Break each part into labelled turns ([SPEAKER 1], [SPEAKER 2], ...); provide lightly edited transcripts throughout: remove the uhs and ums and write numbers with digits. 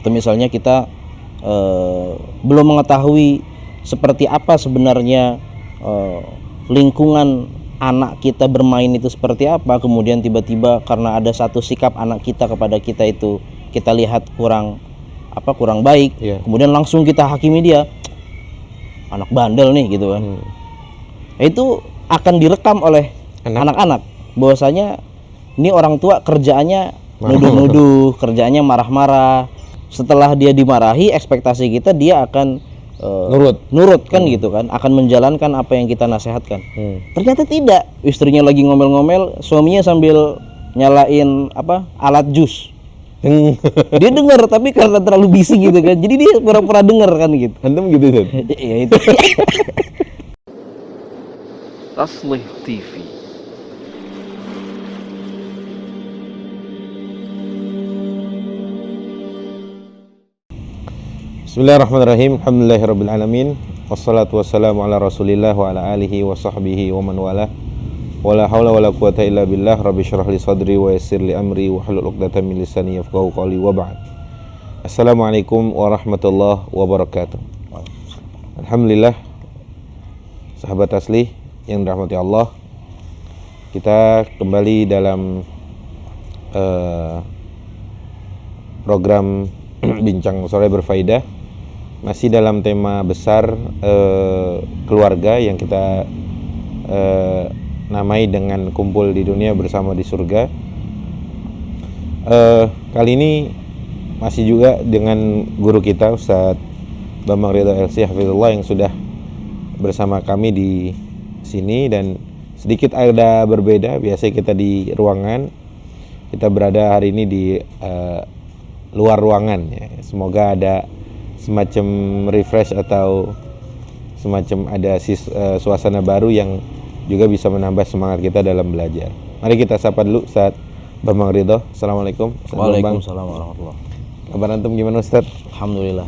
[SPEAKER 1] Atau misalnya kita belum mengetahui seperti apa sebenarnya lingkungan anak kita bermain itu seperti apa, kemudian tiba-tiba karena ada satu sikap anak kita kepada kita itu kita lihat kurang baik, kemudian langsung kita hakimi dia, anak bandel nih gitu kan. Itu akan direkam oleh anak-anak bahwasanya ini orang tua kerjaannya nuduh-nuduh, kerjaannya marah-marah. Setelah dia dimarahi, ekspektasi kita dia akan nurut kan gitu kan, akan menjalankan apa yang kita nasihatkan. Ternyata tidak, istrinya lagi ngomel-ngomel, suaminya sambil nyalain alat jus. Dia dengar tapi karena terlalu bising gitu kan, jadi dia pura-pura dengar kan gitu.
[SPEAKER 2] Antum gitu kan?
[SPEAKER 1] Iya itu.
[SPEAKER 3] Taslih TV.
[SPEAKER 2] Bismillahirrahmanirrahim. Alhamdulillahirrabbilalamin. Wassalatu wassalamu ala rasulillah wa ala alihi wa sahbihi wa man wala. Wala hawla wala quwata illa billah. Rabbi syrah li sadri wa yassir li amri wa hlul 'uqdatam min lisani yafqahu qawli wa ba'd. Assalamualaikum warahmatullahi wabarakatuh. Alhamdulillah, sahabat Taslih yang dirahmati Allah, kita kembali dalam program Bincang Sore Berfaedah, masih dalam tema besar keluarga yang kita namai dengan kumpul di dunia bersama di surga. Kali ini masih juga dengan guru kita Ustaz Bambang Ridho LC Hafizullah yang sudah bersama kami di sini, dan sedikit ada berbeda. Biasanya kita di ruangan, kita berada hari ini di luar ruangan ya. Semoga ada semacam refresh atau semacam ada suasana baru yang juga bisa menambah semangat kita dalam belajar. Mari kita sapa dulu Ustaz Bambang Ridho. Assalamualaikum.
[SPEAKER 1] Waalaikumsalam warahmatullahi.
[SPEAKER 2] Kabar antum gimana Ustaz?
[SPEAKER 1] Alhamdulillah.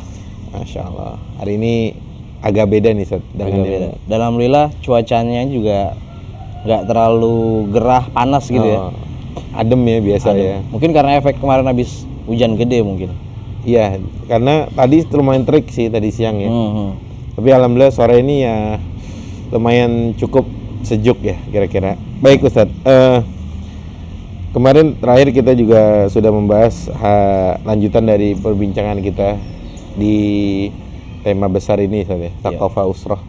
[SPEAKER 2] Masya Allah. Hari ini agak beda nih Ustaz.
[SPEAKER 1] Beda. Dan alhamdulillah cuacanya juga nggak terlalu gerah panas gitu ya.
[SPEAKER 2] Adem ya biasa ya.
[SPEAKER 1] Mungkin karena efek kemarin habis hujan gede mungkin.
[SPEAKER 2] Iya, karena tadi lumayan terik sih tadi siang ya. Tapi alhamdulillah sore ini ya lumayan cukup sejuk ya kira-kira. Baik Ustadz, kemarin terakhir kita juga sudah membahas lanjutan dari perbincangan kita di tema besar ini Ustadz ya, Thaqafah Usrah.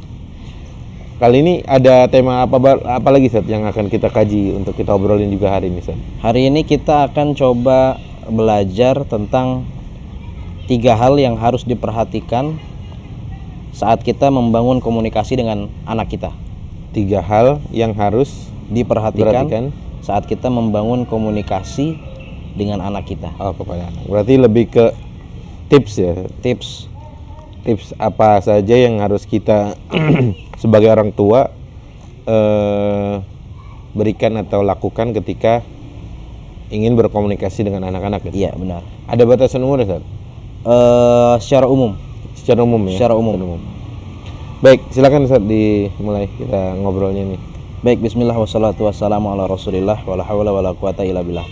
[SPEAKER 2] Kali ini ada tema apa lagi Ustadz yang akan kita kaji untuk kita obrolin juga hari ini Ustadz?
[SPEAKER 1] Hari ini kita akan coba belajar tentang 3 hal yang harus diperhatikan saat kita membangun komunikasi dengan anak kita.
[SPEAKER 2] 3 hal yang harus
[SPEAKER 1] diperhatikan saat kita membangun komunikasi dengan anak kita.
[SPEAKER 2] Kepada anak. Berarti lebih ke tips ya. Tips apa saja yang harus kita sebagai orang tua berikan atau lakukan ketika ingin berkomunikasi dengan anak-anak gitu.
[SPEAKER 1] Iya, benar.
[SPEAKER 2] Ada batasan umur Ustaz?
[SPEAKER 1] Secara umum.
[SPEAKER 2] Secara umum ya.
[SPEAKER 1] Secara umum.
[SPEAKER 2] Baik, silakan Ustaz dimulai kita ngobrolnya nih.
[SPEAKER 1] Baik, bismillah wassalatu wassalamu ala rasulillah wala haula wala quwata illa billah.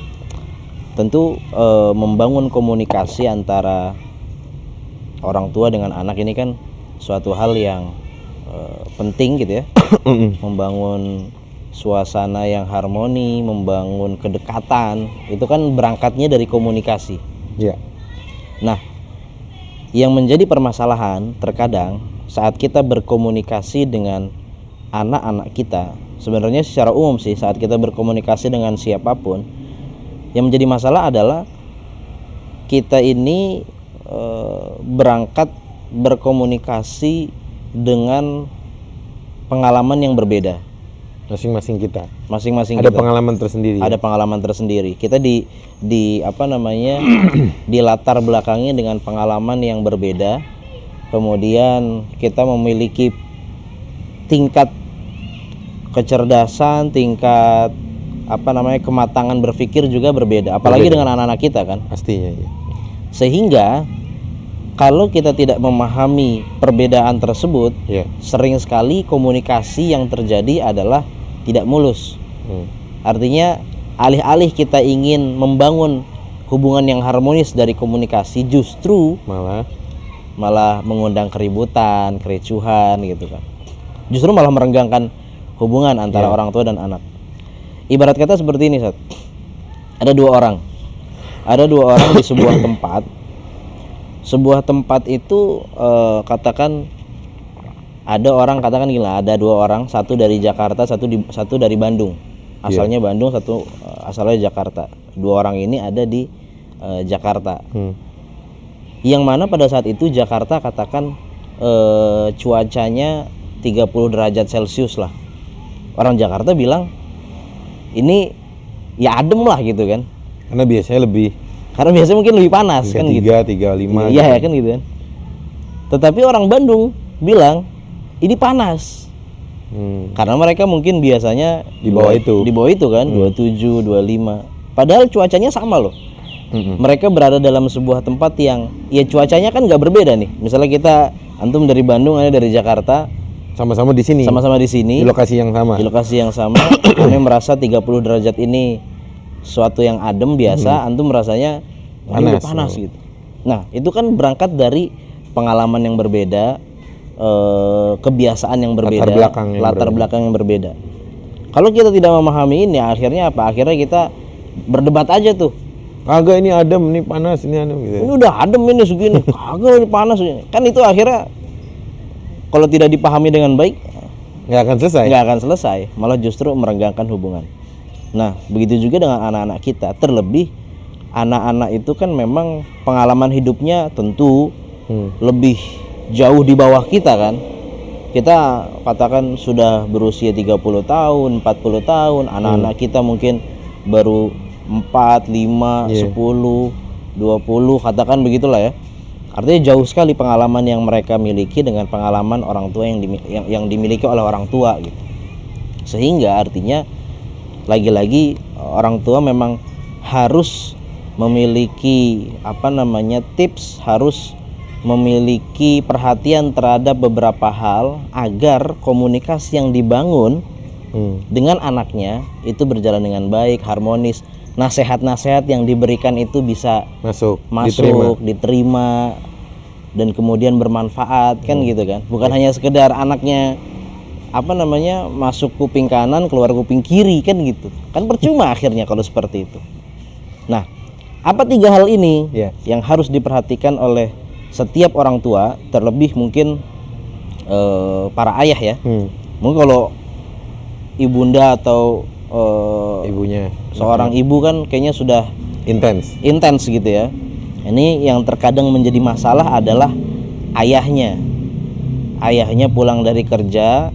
[SPEAKER 1] Tentu membangun komunikasi antara orang tua dengan anak ini kan suatu hal yang penting gitu ya. Membangun suasana yang harmoni, membangun kedekatan, itu kan berangkatnya dari komunikasi.
[SPEAKER 2] Iya.
[SPEAKER 1] Nah, yang menjadi permasalahan terkadang saat kita berkomunikasi dengan anak-anak kita, sebenarnya secara umum sih saat kita berkomunikasi dengan siapapun, yang menjadi masalah adalah kita ini berangkat berkomunikasi dengan pengalaman yang berbeda.
[SPEAKER 2] Masing-masing kita.
[SPEAKER 1] Ada
[SPEAKER 2] pengalaman tersendiri.
[SPEAKER 1] Ada pengalaman tersendiri. Kita di di latar belakangnya dengan pengalaman yang berbeda. Kemudian kita memiliki tingkat kecerdasan, tingkat kematangan berpikir juga berbeda. Apalagi dengan anak-anak kita kan.
[SPEAKER 2] Pastinya ya.
[SPEAKER 1] Sehingga kalau kita tidak memahami perbedaan tersebut, sering sekali komunikasi yang terjadi adalah tidak mulus. Artinya alih-alih kita ingin membangun hubungan yang harmonis dari komunikasi justru
[SPEAKER 2] malah
[SPEAKER 1] mengundang keributan, kericuhan gitu kan. Justru malah merenggangkan hubungan antara orang tua dan anak. Ibarat kata seperti ini, Sat. Ada dua orang di sebuah tempat. Sebuah tempat itu katakan ada orang, katakan gila, ada dua orang, satu dari Jakarta, satu dari Bandung. Asalnya Bandung, satu asalnya Jakarta. Dua orang ini ada di Jakarta. Yang mana pada saat itu Jakarta katakan cuacanya 30 derajat Celcius lah. Orang Jakarta bilang ini ya adem lah gitu kan.
[SPEAKER 2] Karena biasanya
[SPEAKER 1] mungkin lebih panas kan gitu.
[SPEAKER 2] 35.
[SPEAKER 1] Iya kan gitu kan. Tetapi orang Bandung bilang ini panas. Karena mereka mungkin biasanya
[SPEAKER 2] di bawah itu
[SPEAKER 1] kan, 27, 25. Padahal cuacanya sama loh. Mereka berada dalam sebuah tempat yang ya cuacanya kan nggak berbeda nih. Misalnya kita antum dari Bandung, ada dari Jakarta,
[SPEAKER 2] sama-sama di sini. Di lokasi yang sama. Kami merasa 30 derajat ini suatu yang adem biasa, antum merasanya panas gitu. Nah, itu kan berangkat dari pengalaman yang berbeda, kebiasaan yang berbeda, latar belakang yang berbeda. Kalau kita tidak memahami ini, akhirnya apa? Akhirnya kita berdebat aja tuh. Kagak, ini adem, ini panas, ini adem gitu.
[SPEAKER 1] Ini udah adem ini segini, kagak ini panas. Kan itu akhirnya kalau tidak dipahami dengan baik
[SPEAKER 2] nggak akan selesai,
[SPEAKER 1] malah justru merenggangkan hubungan. Nah, begitu juga dengan anak-anak kita. Terlebih anak-anak itu kan memang pengalaman hidupnya tentu lebih jauh di bawah kita kan. Kita katakan sudah berusia 30 tahun, 40 tahun, anak-anak kita mungkin baru 4, 5, 10, 20, katakan begitulah ya. Artinya jauh sekali pengalaman yang mereka miliki dengan pengalaman orang tua yang dimiliki oleh orang tua gitu. Sehingga artinya lagi-lagi orang tua memang harus memiliki tips, harus memiliki perhatian terhadap beberapa hal agar komunikasi yang dibangun dengan anaknya itu berjalan dengan baik, harmonis. Nasihat-nasihat yang diberikan itu bisa masuk diterima dan kemudian bermanfaat kan gitu kan. Bukan hanya sekedar anaknya masuk kuping kanan keluar kuping kiri kan gitu. Kan percuma akhirnya kalau seperti itu. Nah, apa 3 hal ini yang harus diperhatikan oleh setiap orang tua, terlebih mungkin para ayah ya. Mungkin kalau ibunda atau
[SPEAKER 2] ibunya,
[SPEAKER 1] seorang ibu kan kayaknya sudah intens gitu ya. Ini yang terkadang menjadi masalah adalah ayahnya pulang dari kerja,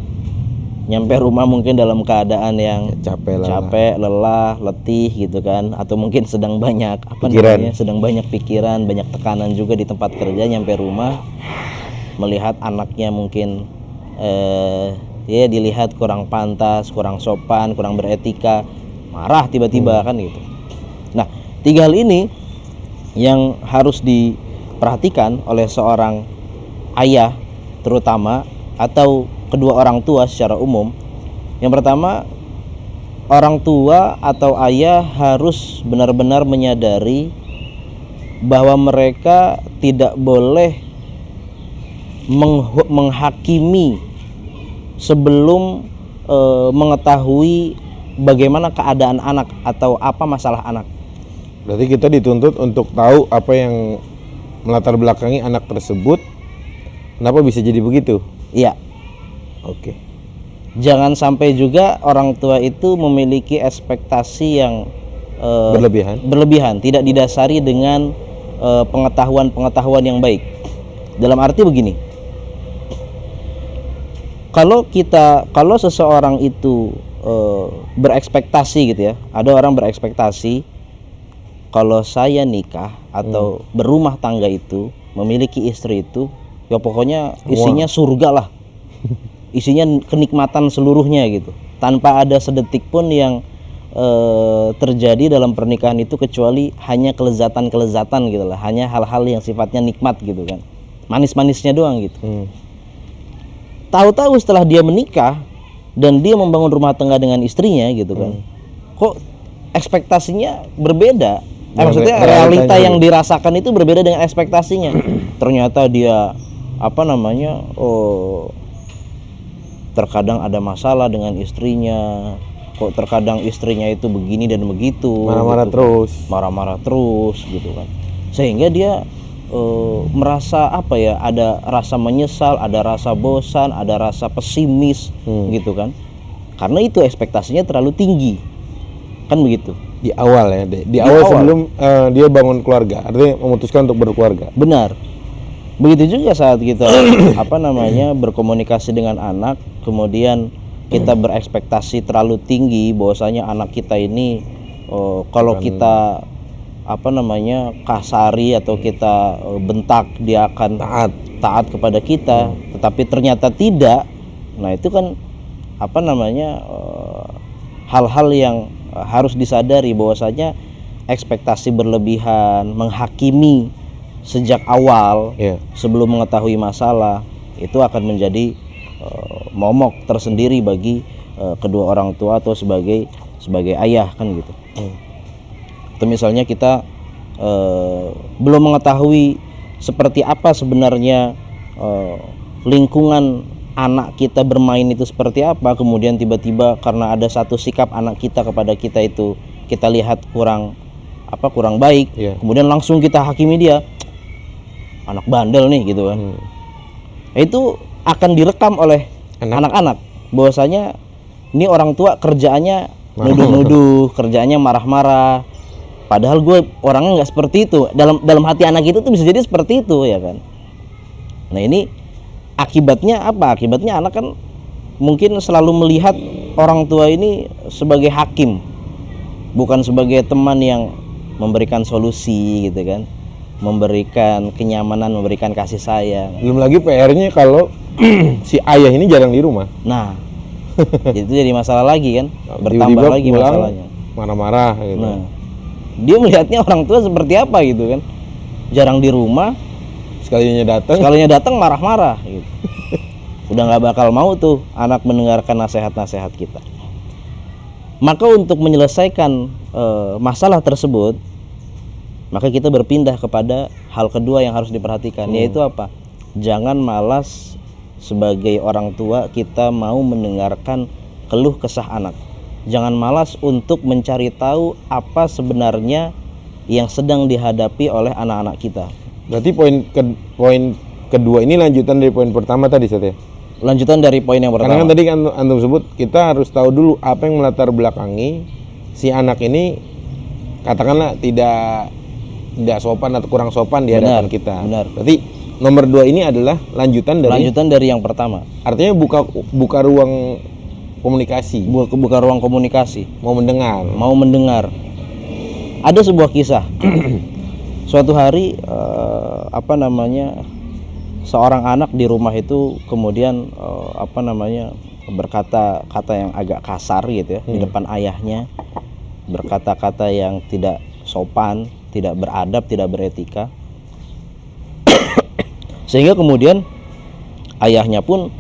[SPEAKER 1] nyampe rumah mungkin dalam keadaan yang capek, lelah, letih gitu kan, atau mungkin sedang banyak pikiran, banyak tekanan juga di tempat kerja. Nyampe rumah melihat anaknya mungkin dilihat kurang pantas, kurang sopan, kurang beretika, marah tiba-tiba kan gitu. Nah, 3 hal ini yang harus diperhatikan oleh seorang ayah terutama, atau kedua orang tua secara umum. Yang pertama, orang tua atau ayah harus benar-benar menyadari bahwa mereka tidak boleh menghakimi sebelum mengetahui bagaimana keadaan anak atau apa masalah anak.
[SPEAKER 2] Berarti kita dituntut untuk tahu apa yang melatar belakangi anak tersebut, kenapa bisa jadi begitu.
[SPEAKER 1] Iya.
[SPEAKER 2] Oke.
[SPEAKER 1] Jangan sampai juga orang tua itu memiliki ekspektasi yang berlebihan, tidak didasari dengan pengetahuan yang baik. Dalam arti begini, kalau seseorang itu berekspektasi gitu ya, ada orang berekspektasi kalau saya nikah atau berumah tangga itu, memiliki istri itu, ya pokoknya isinya surga lah. Isinya kenikmatan seluruhnya gitu, tanpa ada sedetik pun yang terjadi dalam pernikahan itu kecuali hanya kelezatan gitu lah, hanya hal-hal yang sifatnya nikmat gitu kan, manis-manisnya doang gitu. Tahu-tahu setelah dia menikah dan dia membangun rumah tangga dengan istrinya gitu kan, kok ekspektasinya berbeda. Maksudnya realita yang dirasakan itu berbeda dengan ekspektasinya. Ternyata dia terkadang ada masalah dengan istrinya, kok terkadang istrinya itu begini dan begitu, marah-marah terus gitu kan, sehingga dia merasa ada rasa menyesal, ada rasa bosan, ada rasa pesimis gitu kan, karena itu ekspektasinya terlalu tinggi kan begitu
[SPEAKER 2] di awal ya, di awal sebelum dia bangun keluarga, artinya memutuskan untuk berkeluarga.
[SPEAKER 1] Benar. Begitu juga saat kita berkomunikasi dengan anak, kemudian kita berekspektasi terlalu tinggi bahwasanya anak kita ini kalau kita kasari atau kita bentak dia akan taat kepada kita, tetapi ternyata tidak. Nah, itu kan hal-hal yang harus disadari bahwasanya ekspektasi berlebihan, menghakimi sejak awal sebelum mengetahui masalah itu akan menjadi momok tersendiri bagi kedua orang tua atau sebagai ayah kan gitu. Atau misalnya kita belum mengetahui seperti apa sebenarnya lingkungan anak kita bermain itu seperti apa, kemudian tiba-tiba karena ada satu sikap anak kita kepada kita itu kita lihat kurang baik, kemudian langsung kita hakimi dia, anak bandel nih gitu kan. Itu akan direkam oleh anak-anak bahwasanya ini orang tua kerjaannya nuduh-nuduh, kerjaannya marah-marah, padahal gue orangnya nggak seperti itu. Dalam hati anak itu tuh bisa jadi seperti itu ya kan. Nah, ini akibatnya apa? Akibatnya anak kan mungkin selalu melihat orang tua ini sebagai hakim, bukan sebagai teman yang memberikan solusi gitu kan, memberikan kenyamanan, memberikan kasih sayang.
[SPEAKER 2] Belum lagi PR-nya kalau si ayah ini jarang di rumah.
[SPEAKER 1] Nah, itu jadi masalah lagi kan, bertambah lagi masalahnya.
[SPEAKER 2] Marah-marah gitu.
[SPEAKER 1] Nah, dia melihatnya orang tua seperti apa gitu kan, jarang di rumah, sekalinya datang marah-marah gitu. Udah nggak bakal mau tuh anak mendengarkan nasihat-nasihat kita. Maka untuk menyelesaikan masalah tersebut, maka kita berpindah kepada hal kedua yang harus diperhatikan, yaitu apa? Jangan malas sebagai orang tua kita mau mendengarkan keluh kesah anak. Jangan malas untuk mencari tahu apa sebenarnya yang sedang dihadapi oleh anak-anak kita.
[SPEAKER 2] Berarti poin kedua ini lanjutan dari poin pertama tadi, Ustaz ya?
[SPEAKER 1] Lanjutan dari poin yang pertama.
[SPEAKER 2] Karena kan tadi kan antum sebut kita harus tahu dulu apa yang melatar belakangi si anak ini, katakanlah tidak sopan atau kurang sopan di hadapan kita.
[SPEAKER 1] Benar.
[SPEAKER 2] Berarti nomor 2 ini adalah lanjutan dari
[SPEAKER 1] yang pertama.
[SPEAKER 2] Artinya buka ruang komunikasi.
[SPEAKER 1] Buka ruang komunikasi.
[SPEAKER 2] Mau
[SPEAKER 1] mendengar. Ada sebuah kisah. Suatu hari seorang anak di rumah itu kemudian berkata kata yang agak kasar gitu ya, di depan ayahnya, berkata-kata yang tidak sopan, tidak beradab, tidak beretika, sehingga kemudian ayahnya pun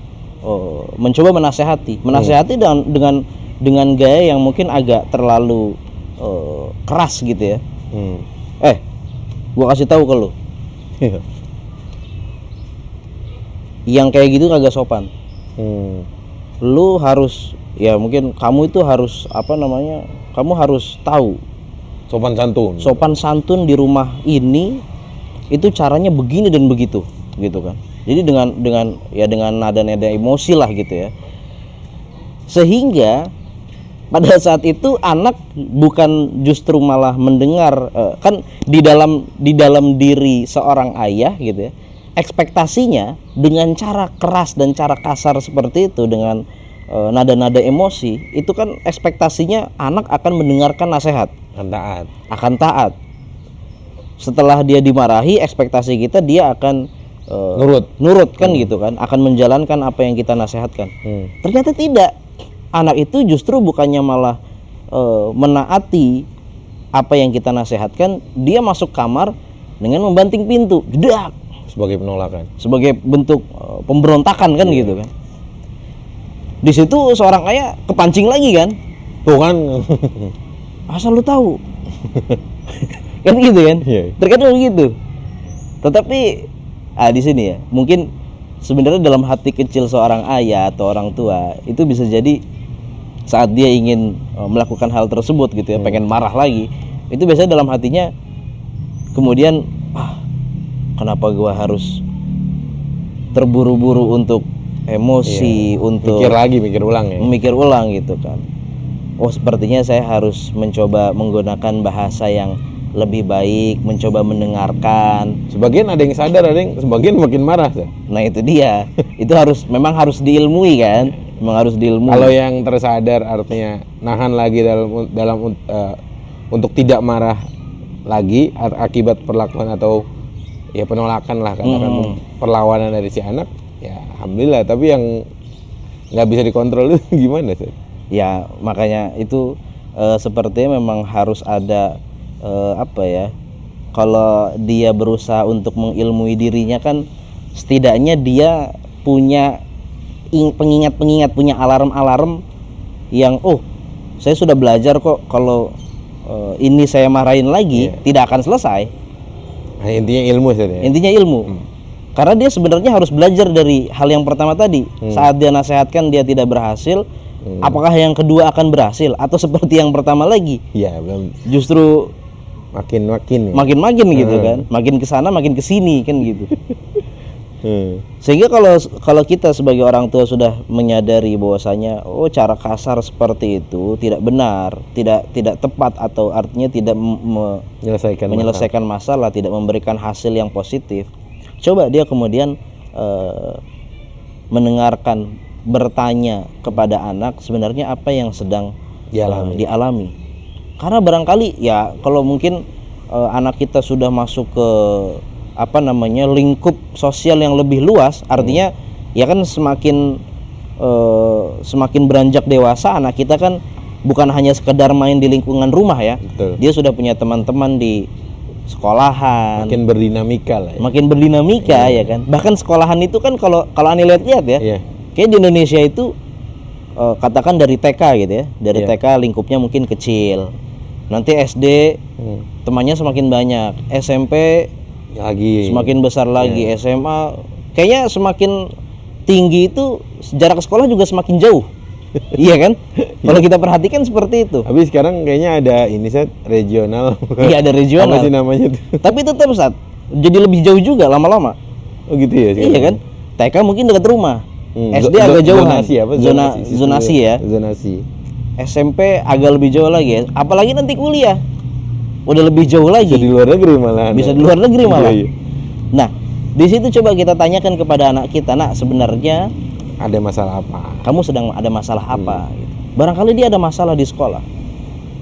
[SPEAKER 1] mencoba menasehati dengan gaya yang mungkin agak terlalu keras gitu ya. Gua kasih tahu ke lu, yang kayak gitu kagak sopan. Lu harus, ya mungkin kamu itu harus kamu harus tahu sopan santun di rumah ini itu caranya begini dan begitu gitu kan. Jadi dengan nada-nada emosi lah gitu ya, sehingga pada saat itu anak bukan justru malah mendengar, kan di dalam diri seorang ayah gitu ya, ekspektasinya dengan cara keras dan cara kasar seperti itu, dengan nada-nada emosi itu kan ekspektasinya anak akan mendengarkan nasihat, akan taat. Setelah dia dimarahi, ekspektasi kita dia akan nurut kan gitu kan, akan menjalankan apa yang kita nasihatkan. Ternyata tidak. Anak itu justru bukannya malah menaati apa yang kita nasihatkan, dia masuk kamar dengan membanting pintu, jedak,
[SPEAKER 2] sebagai penolakan,
[SPEAKER 1] sebagai bentuk pemberontakan kan gitu kan. Di situ seorang ayah kepancing lagi kan,
[SPEAKER 2] tuh kan,
[SPEAKER 1] asal lu tahu Kan gitu kan?
[SPEAKER 2] Iya.
[SPEAKER 1] Terkadang begitu. Tetapi di sini ya, mungkin sebenarnya dalam hati kecil seorang ayah atau orang tua itu bisa jadi saat dia ingin melakukan hal tersebut gitu ya, pengen marah lagi, itu biasanya dalam hatinya kemudian kenapa gua harus terburu-buru untuk emosi, untuk mikir ulang gitu kan. Oh, sepertinya saya harus mencoba menggunakan bahasa yang lebih baik, mencoba mendengarkan.
[SPEAKER 2] Sebagian ada yang sadar, ada yang sebagian makin marah.
[SPEAKER 1] Nah itu dia, itu memang harus diilmui kan, memang harus diilmui.
[SPEAKER 2] Kalau yang tersadar artinya nahan lagi untuk tidak marah lagi akibat perlakuan atau ya penolakan lah katakan perlawanan dari si anak, ya alhamdulillah. Tapi yang nggak bisa dikontrol itu gimana sih?
[SPEAKER 1] Ya makanya itu sepertinya memang harus ada kalau dia berusaha untuk mengilmui dirinya kan setidaknya dia punya pengingat-pengingat, punya alarm-alarm yang saya sudah belajar kok kalau ini saya marahin lagi tidak akan selesai.
[SPEAKER 2] Nah, intinya ilmu saja.
[SPEAKER 1] Intinya ilmu. Karena dia sebenarnya harus belajar dari hal yang pertama tadi. Saat dia nasihatkan dia tidak berhasil, apakah yang kedua akan berhasil atau seperti yang pertama lagi?
[SPEAKER 2] Iya, belum.
[SPEAKER 1] Justru makin gitu kan, makin kesana makin kesini kan gitu. Sehingga kalau kita sebagai orang tua sudah menyadari bahwasanya cara kasar seperti itu tidak benar, tidak tepat, atau artinya tidak menyelesaikan masalah, tidak memberikan hasil yang positif, coba dia kemudian mendengarkan, bertanya kepada anak sebenarnya apa yang sedang dialami. Karena barangkali ya kalau mungkin anak kita sudah masuk ke lingkup sosial yang lebih luas, artinya ya kan semakin beranjak dewasa anak kita kan bukan hanya sekedar main di lingkungan rumah ya.
[SPEAKER 2] Betul. Dia
[SPEAKER 1] sudah punya teman-teman di sekolahan,
[SPEAKER 2] makin berdinamika lah
[SPEAKER 1] ya. Ya kan, bahkan sekolahan itu kan kalau Ani lihat ya, kayak di Indonesia itu katakan dari TK gitu ya, dari TK lingkupnya mungkin kecil, nanti SD temannya semakin banyak, SMP
[SPEAKER 2] lagi
[SPEAKER 1] semakin besar lagi, SMA kayaknya semakin tinggi itu jarak sekolah juga semakin jauh. Iya kan? Kalau kita perhatikan seperti itu.
[SPEAKER 2] Tapi sekarang kayaknya ada regional.
[SPEAKER 1] Iya, ada regional.
[SPEAKER 2] Apa sih namanya tuh?
[SPEAKER 1] Tapi tetap jadi lebih jauh juga lama-lama.
[SPEAKER 2] Oh gitu ya sekarang.
[SPEAKER 1] Iya kan? TK mungkin dekat rumah. SD agak jauhan. Zonasi ya.
[SPEAKER 2] Zonasi.
[SPEAKER 1] SMP agak lebih jauh lagi ya. Apalagi nanti kuliah. Udah lebih jauh lagi.
[SPEAKER 2] Bisa di luar negeri malah.
[SPEAKER 1] Iya. Nah, di situ coba kita tanyakan kepada anak kita, nak, sebenarnya
[SPEAKER 2] ada masalah apa?
[SPEAKER 1] Kamu sedang ada masalah apa? Gitu. Barangkali dia ada masalah di sekolah.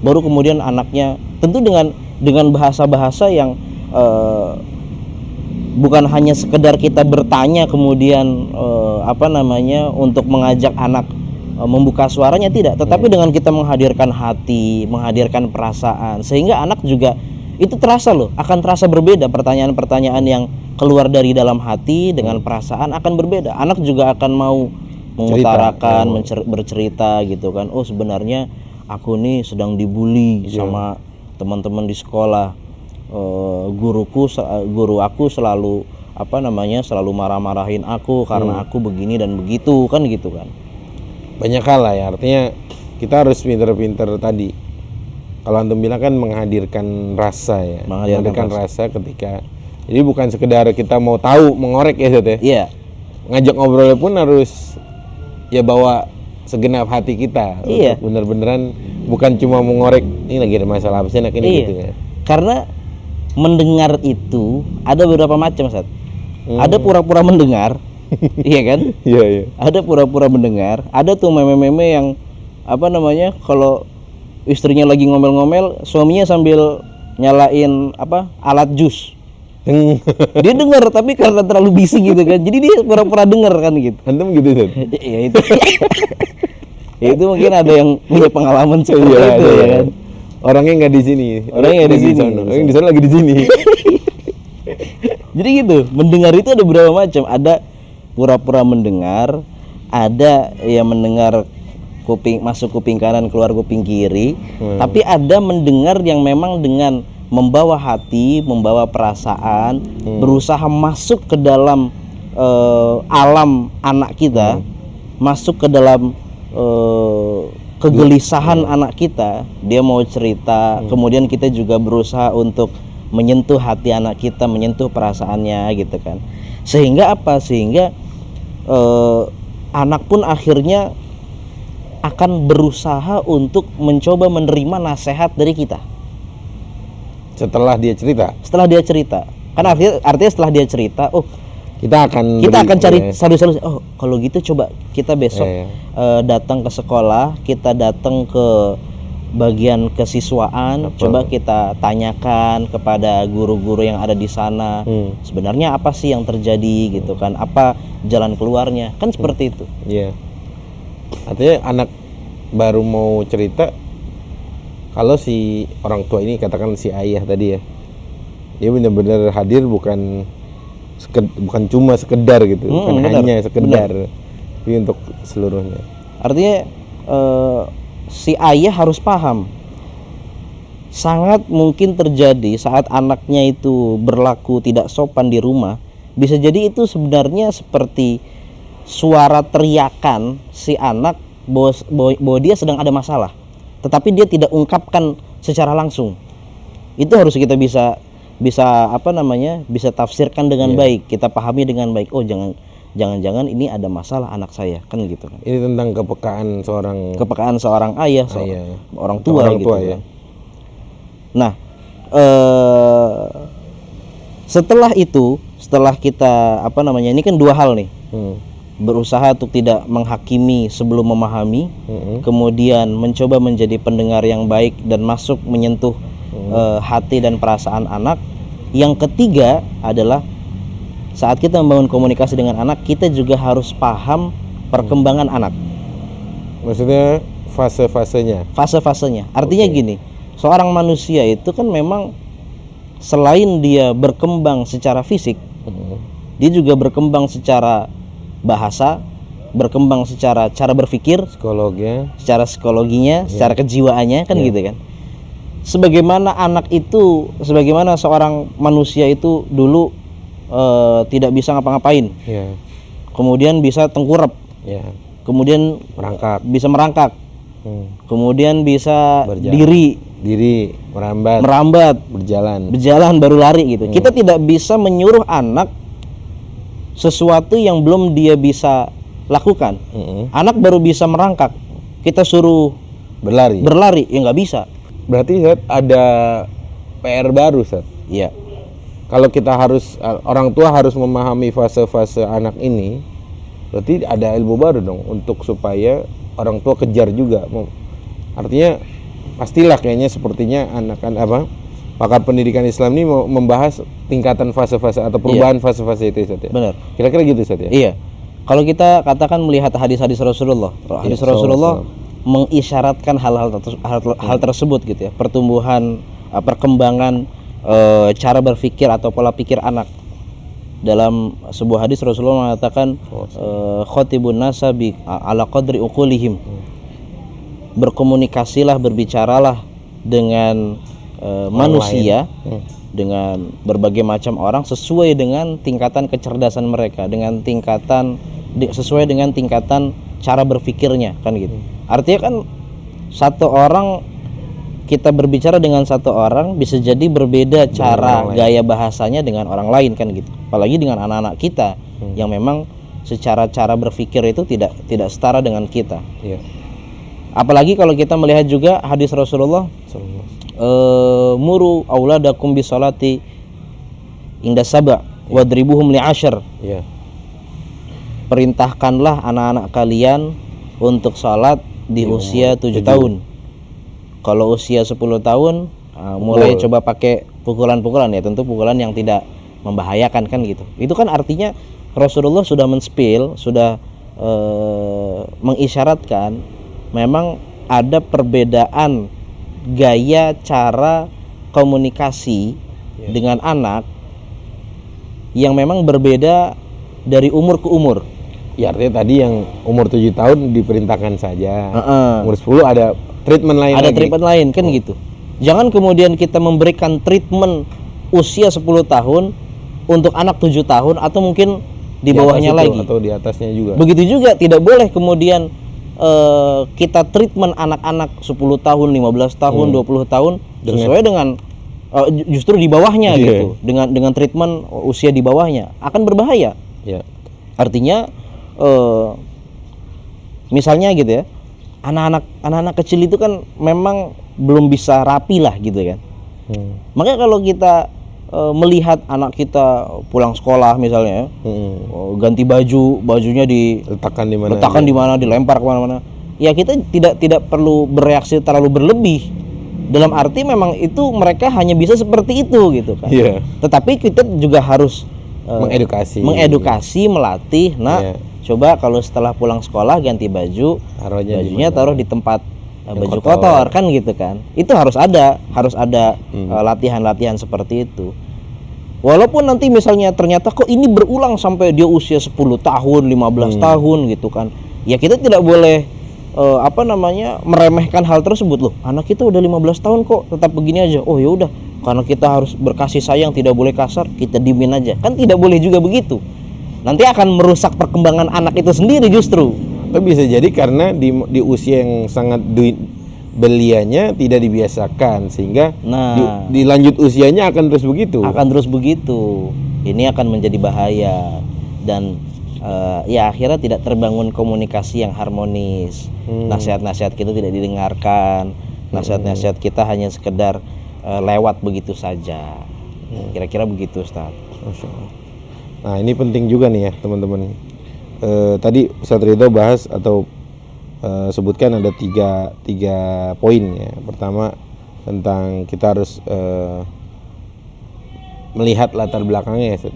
[SPEAKER 1] Baru kemudian anaknya tentu dengan bahasa-bahasa yang bukan hanya sekedar kita bertanya kemudian untuk mengajak anak membuka suaranya, tidak, tetapi dengan kita menghadirkan hati, menghadirkan perasaan, sehingga anak juga itu akan terasa berbeda. Pertanyaan-pertanyaan yang keluar dari dalam hati dengan perasaan akan berbeda. Anak juga akan mau mengutarakan, bercerita gitu kan. Oh, sebenarnya aku nih sedang dibully sama teman-teman di sekolah. Guru aku selalu selalu marah-marahin aku karena aku begini dan begitu kan gitu kan.
[SPEAKER 2] Banyak hal lah ya, artinya kita harus pinter-pinter tadi. Kalau antum bilang kan menghadirkan rasa ya. Menghadirkan rasa ketika, jadi bukan sekedar kita mau tahu, mengorek ya Zat ya.
[SPEAKER 1] Iya.
[SPEAKER 2] Ngajak ngobrol pun harus ya bawa segenap hati kita.
[SPEAKER 1] Iya.
[SPEAKER 2] Bener-beneran bukan cuma mengorek ini lagi ada masalah apa sih anak ini gitu ya.
[SPEAKER 1] Karena mendengar itu ada beberapa macam, Sat. Ada pura-pura mendengar. Iya kan?
[SPEAKER 2] Iya.
[SPEAKER 1] Ada pura-pura mendengar, ada tuh meme-meme yang kalau istrinya lagi ngomel-ngomel, suaminya sambil nyalain alat jus. Dia dengar tapi karena terlalu bising gitu kan. Jadi dia pura-pura dengar kan gitu.
[SPEAKER 2] Antum gitu kan?
[SPEAKER 1] Iya itu. Ya, itu mungkin ada yang punya pengalaman seperti itu ya kan.
[SPEAKER 2] Orangnya nggak di sini.
[SPEAKER 1] Orangnya di sini.
[SPEAKER 2] Yang di sana lagi di sini.
[SPEAKER 1] Jadi gitu, mendengar itu ada berapa macam. Ada pura-pura mendengar, ada yang mendengar masuk kuping kanan keluar kuping kiri, tapi ada mendengar yang memang dengan membawa hati, membawa perasaan, berusaha masuk ke dalam alam anak kita, masuk ke dalam kegelisahan anak kita. Dia mau cerita, kemudian kita juga berusaha untuk menyentuh hati anak kita, menyentuh perasaannya gitu kan. Sehingga apa? Sehingga anak pun akhirnya akan berusaha untuk mencoba menerima nasihat dari kita.
[SPEAKER 2] Setelah dia cerita.
[SPEAKER 1] Setelah dia cerita. Kan artinya setelah dia cerita, oh
[SPEAKER 2] kita akan
[SPEAKER 1] cari solusi. Oh, kalau gitu coba kita besok datang ke sekolah, kita datang ke bagian kesiswaan, coba kita tanyakan kepada guru-guru yang ada di sana, sebenarnya apa sih yang terjadi gitu kan? Apa jalan keluarnya? Kan seperti itu.
[SPEAKER 2] Iya. Artinya anak baru mau cerita, kalau si orang tua ini, katakan si ayah tadi ya, dia benar-benar hadir, bukan cuma sekedar gitu, bukan hanya sekedar, tapi untuk seluruhnya.
[SPEAKER 1] Artinya si ayah harus paham. Sangat mungkin terjadi saat anaknya itu berlaku tidak sopan di rumah, bisa jadi itu sebenarnya seperti suara teriakan si anak bahwa dia sedang ada masalah, tetapi dia tidak ungkapkan secara langsung. Itu harus kita bisa bisa tafsirkan dengan baik, kita pahami dengan baik. Oh, jangan-jangan ini ada masalah anak saya, kan gitu kan.
[SPEAKER 2] Ini tentang kepekaan
[SPEAKER 1] seorang ayah, orang tua gitu
[SPEAKER 2] ya.
[SPEAKER 1] Nah, setelah kita ini kan dua hal nih. Berusaha untuk tidak menghakimi sebelum memahami, kemudian mencoba menjadi pendengar yang baik dan masuk menyentuh hati dan perasaan anak. Yang ketiga adalah saat kita membangun komunikasi dengan anak, kita juga harus paham perkembangan anak.
[SPEAKER 2] Maksudnya fase-fasenya. Artinya gini, seorang manusia itu kan memang selain dia berkembang secara fisik, dia juga berkembang secara bahasa, berkembang secara cara berpikir, secara psikologinya, secara kejiwaannya, kan gitu kan. Sebagaimana seorang manusia itu dulu tidak bisa ngapa-ngapain, kemudian bisa tengkurap, kemudian bisa merangkak, kemudian bisa diri merambat, berjalan baru lari gitu. Kita tidak bisa menyuruh anak sesuatu yang belum dia bisa lakukan. Anak baru bisa merangkak, kita suruh berlari ya nggak bisa. Berarti Ustaz, ada PR baru, Ustaz.
[SPEAKER 1] Iya.
[SPEAKER 2] Kalau kita orang tua harus memahami fase-fase anak ini, berarti ada ilmu baru dong untuk supaya orang tua kejar juga. Artinya pastilah kayaknya sepertinya pakar pendidikan Islam ini mau membahas tingkatan fase-fase atau perubahan fase-fase itu, Ustaz ya.
[SPEAKER 1] Benar.
[SPEAKER 2] Kira-kira gitu, Ustaz ya.
[SPEAKER 1] Iya. Kalau kita katakan melihat hadis-hadis Rasulullah, Rasulullah mengisyaratkan hal tersebut gitu ya, pertumbuhan, perkembangan cara berpikir atau pola pikir anak. Dalam sebuah hadis Rasulullah mengatakan khatibun nasa bi ala qadri uqulihim. Berkomunikasilah, berbicaralah dengan manusia, dengan berbagai macam orang sesuai dengan tingkatan kecerdasan mereka, sesuai dengan tingkatan cara berpikirnya, kan gitu. Artinya kan kita berbicara dengan satu orang bisa jadi berbeda cara gaya bahasanya dengan orang lain, kan gitu. Apalagi dengan anak-anak kita yang memang secara cara berpikir itu tidak setara dengan kita. Apalagi kalau kita melihat juga hadis Rasulullah, muru auladakum bisolati inda sab'a wadribuhum li'ashar. Perintahkanlah anak-anak kalian untuk sholat di usia 7 tahun. Kalau usia 10 tahun mulai coba pakai pukulan-pukulan ya, tentu pukulan yang tidak membahayakan, kan gitu. Itu kan artinya Rasulullah sudah sudah mengisyaratkan memang ada perbedaan gaya cara komunikasi dengan anak yang memang berbeda dari umur ke umur.
[SPEAKER 2] Ya, artinya tadi yang umur 7 tahun diperintahkan saja. Umur 10 ada treatment lain.
[SPEAKER 1] Treatment lain, kan gitu. Jangan kemudian kita memberikan treatment usia 10 tahun untuk anak 7 tahun atau mungkin di bawahnya lagi
[SPEAKER 2] atau di atasnya juga.
[SPEAKER 1] Begitu juga tidak boleh kemudian kita treatment anak-anak 10 tahun, 15 tahun, 20 tahun sesuai dengan justru di bawahnya gitu. Dengan treatment usia di bawahnya akan berbahaya.
[SPEAKER 2] Ya.
[SPEAKER 1] Artinya misalnya gitu ya, anak-anak kecil itu kan memang belum bisa rapi lah gitu kan. Makanya kalau kita melihat anak kita pulang sekolah misalnya, ganti bajunya
[SPEAKER 2] Letakkan di mana?
[SPEAKER 1] di mana, dilempar kemana-mana. Ya kita tidak perlu bereaksi terlalu berlebih. Dalam arti memang itu mereka hanya bisa seperti itu gitu kan.
[SPEAKER 2] Iya.
[SPEAKER 1] Tetapi kita juga harus mengedukasi, melatih. Nah, coba kalau setelah pulang sekolah ganti bajunya taruh di tempat baju kotor kan gitu kan. Itu harus ada latihan-latihan seperti itu. Walaupun nanti misalnya ternyata kok ini berulang sampai dia usia 10 tahun, 15 tahun gitu kan. Ya kita tidak boleh meremehkan hal tersebut. Loh, anak kita udah 15 tahun kok tetap begini aja. Oh ya udah, karena kita harus berkasih sayang, tidak boleh kasar, kita diemin aja. Kan tidak boleh juga begitu. Nanti akan merusak perkembangan anak itu sendiri justru.
[SPEAKER 2] Tapi bisa jadi karena di usia yang sangat belianya tidak dibiasakan sehingga di lanjut usianya akan terus begitu. Ini akan menjadi bahaya dan ya akhirnya tidak terbangun komunikasi yang harmonis. Nasihat-nasihat kita tidak didengarkan. Nasihat-nasihat kita hanya sekedar lewat begitu saja. Kira-kira begitu, Ustaz. Masya Allah. Nah, ini penting juga nih ya teman-teman. Tadi Ustaz Ridho bahas atau sebutkan ada tiga poin ya. Pertama tentang kita harus melihat latar belakangnya ya, Ustaz.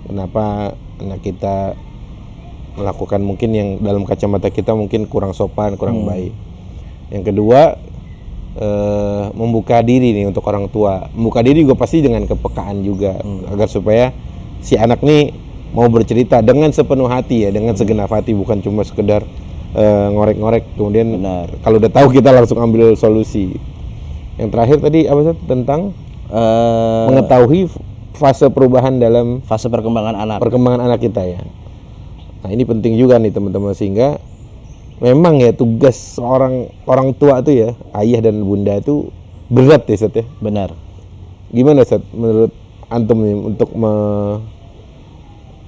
[SPEAKER 2] Kenapa anak kita melakukan mungkin yang dalam kacamata kita mungkin kurang sopan, kurang baik. Yang kedua membuka diri nih untuk orang tua. Membuka diri juga pasti dengan kepekaan juga agar supaya si anak nih mau bercerita dengan sepenuh hati ya, dengan segenap hati, bukan cuma sekedar ngorek-ngorek kemudian kalau udah tahu kita langsung ambil solusi. Yang terakhir tadi apa sih tentang mengetahui fase perubahan dalam
[SPEAKER 1] fase perkembangan
[SPEAKER 2] anak kita ya. Nah, ini penting juga nih teman-teman, sehingga memang ya tugas seorang orang tua tuh ya, ayah dan bunda itu berat ya, Ustaz ya.
[SPEAKER 1] Benar.
[SPEAKER 2] Gimana, Ustaz, menurut antum nih untuk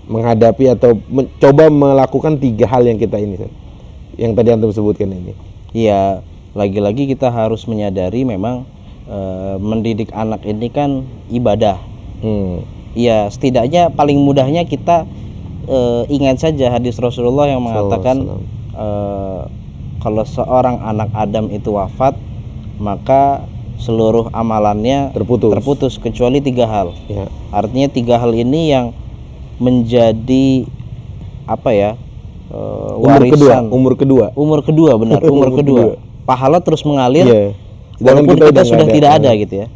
[SPEAKER 2] menghadapi atau mencoba melakukan 3 hal yang kita ini, Ustaz, yang tadi antum sebutkan ini?
[SPEAKER 1] Iya, lagi-lagi kita harus menyadari memang mendidik anak ini kan ibadah. Iya, setidaknya paling mudahnya kita ingat saja hadis Rasulullah yang mengatakan kalau seorang anak Adam itu wafat, maka seluruh amalannya terputus kecuali 3 hal. Ya. Artinya 3 hal ini yang menjadi warisan umur kedua benar. umur kedua pahala terus mengalir walaupun kita sudah tidak ada gitu ya.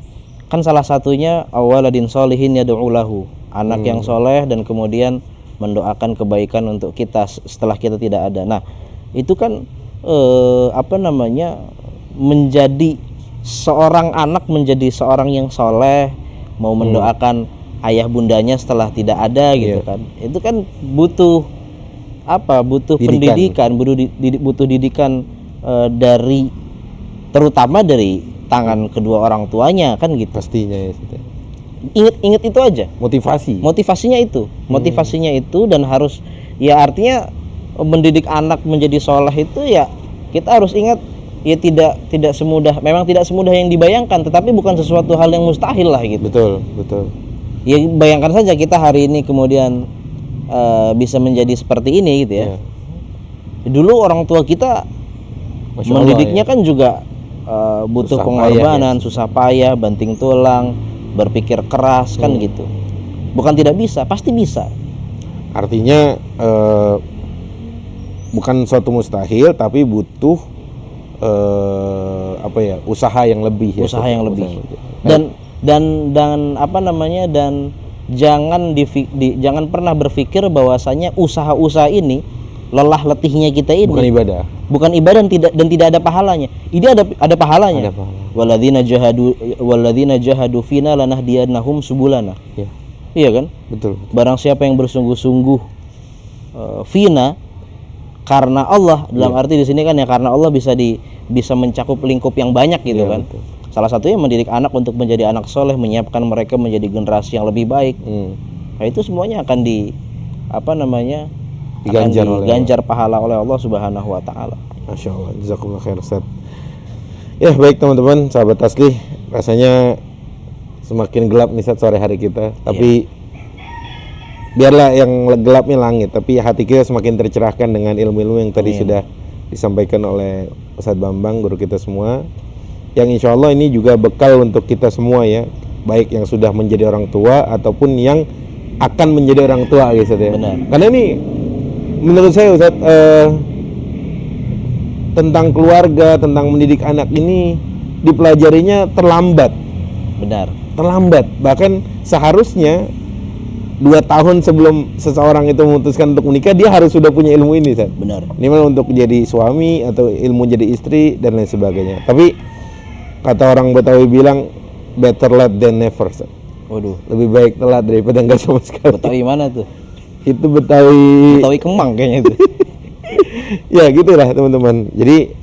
[SPEAKER 1] Kan salah satunya awaladin sholihin yad'u lahu, anak yang soleh dan kemudian mendoakan kebaikan untuk kita setelah kita tidak ada. Nah, itu kan menjadi seorang anak menjadi seorang yang soleh, mau mendoakan ayah bundanya setelah tidak ada gitu kan. Itu kan butuh pendidikan, butuh didikan terutama dari tangan kedua orang tuanya kan gitu.
[SPEAKER 2] Pastinya ya.
[SPEAKER 1] Ingat itu aja. Motivasinya itu dan harus ya, artinya mendidik anak menjadi soleh itu ya kita harus ingat ya tidak semudah yang dibayangkan, tetapi bukan sesuatu hal yang mustahil lah gitu.
[SPEAKER 2] Betul.
[SPEAKER 1] Ya bayangkan saja kita hari ini kemudian bisa menjadi seperti ini gitu ya. Dulu orang tua kita mendidiknya kan juga butuh pengorbanan, susah payah, banting tulang, berpikir keras kan gitu. Bukan tidak bisa, pasti bisa.
[SPEAKER 2] Artinya bukan suatu mustahil, tapi butuh usaha yang lebih. Dan jangan pernah berpikir bahwasanya usaha-usaha ini
[SPEAKER 1] lelah letihnya kita ini
[SPEAKER 2] Bukan ibadah.
[SPEAKER 1] bukan ibadah dan tidak ada pahalanya. Ini ada pahalanya.
[SPEAKER 2] Ada pahala.
[SPEAKER 1] Walladzina jahadu fina lanahdiyannahum subulana.
[SPEAKER 2] Ya,
[SPEAKER 1] Iya kan?
[SPEAKER 2] betul.
[SPEAKER 1] Barang siapa yang bersungguh-sungguh fina karena Allah, dalam arti di sini kan ya karena Allah bisa mencakup lingkup yang banyak gitu
[SPEAKER 2] Iya,
[SPEAKER 1] kan.
[SPEAKER 2] betul.
[SPEAKER 1] Salah satunya mendidik anak untuk menjadi anak soleh, menyiapkan mereka menjadi generasi yang lebih baik. Nah, itu semuanya akan
[SPEAKER 2] Diganjar oleh
[SPEAKER 1] diganjar pahala oleh Allah Subhanahu wa taala.
[SPEAKER 2] Masya Allah, jazakumullah khair Ustaz. Ya baik teman-teman, sahabat Tasli, rasanya semakin gelap nih Ustaz sore hari kita. Tapi biarlah yang gelapnya langit, tapi hati kita semakin tercerahkan dengan ilmu-ilmu yang tadi sudah disampaikan oleh Ustaz Bambang, guru kita semua. Yang insya Allah ini juga bekal untuk kita semua ya, baik yang sudah menjadi orang tua ataupun yang akan menjadi orang tua gitu ya.
[SPEAKER 1] Benar.
[SPEAKER 2] Karena ini menurut saya Ustaz, tentang keluarga, tentang mendidik anak ini dipelajarinya terlambat.
[SPEAKER 1] Benar.
[SPEAKER 2] Terlambat. Bahkan seharusnya 2 tahun sebelum seseorang itu memutuskan untuk menikah, dia harus sudah punya ilmu ini, Ustaz.
[SPEAKER 1] Benar.
[SPEAKER 2] Minimal untuk jadi suami atau ilmu jadi istri dan lain sebagainya. Tapi kata orang Betawi bilang better late than never, Ustaz.
[SPEAKER 1] Waduh.
[SPEAKER 2] Lebih baik telat daripada enggak sama sekali.
[SPEAKER 1] Betawi mana tuh?
[SPEAKER 2] Itu Betawi
[SPEAKER 1] Kemang kayaknya itu.
[SPEAKER 2] Ya gitulah teman-teman. Jadi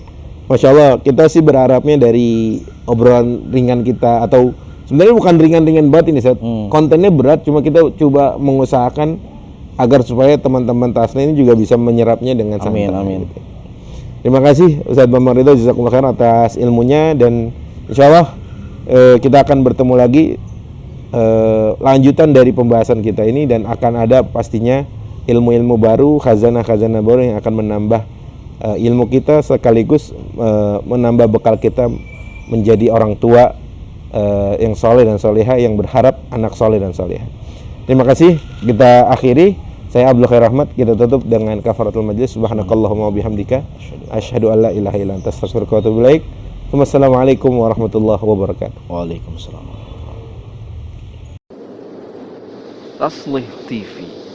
[SPEAKER 2] Masya Allah kita sih berharapnya dari obrolan ringan kita, atau sebenarnya bukan ringan-ringan banget ini Ustaz. Kontennya berat, cuma kita coba mengusahakan agar supaya teman-teman Tasli ini juga bisa menyerapnya dengan santai.
[SPEAKER 1] Amin.
[SPEAKER 2] Gitu. Terima kasih Ustaz Bambang Ridho, jazakumullah khair atas ilmunya, dan insya Allah kita akan bertemu lagi lanjutan dari pembahasan kita ini, dan akan ada pastinya ilmu-ilmu baru, khazanah-khazanah baru yang akan menambah ilmu kita, sekaligus menambah bekal kita menjadi orang tua yang soleh dan soleha, yang berharap anak soleh dan soleha. Terima kasih, kita akhiri. Saya Abdul Khair Ahmad, kita tutup dengan kafaratul majlis. Subhanakallahumma wa bihamdika asyhadu an la ilaha illa anta astaghfiruka wa atubu ilaik. Wassalamualaikum warahmatullahi wabarakatuh.
[SPEAKER 1] Waalaikumsalam.
[SPEAKER 3] Tasli TV.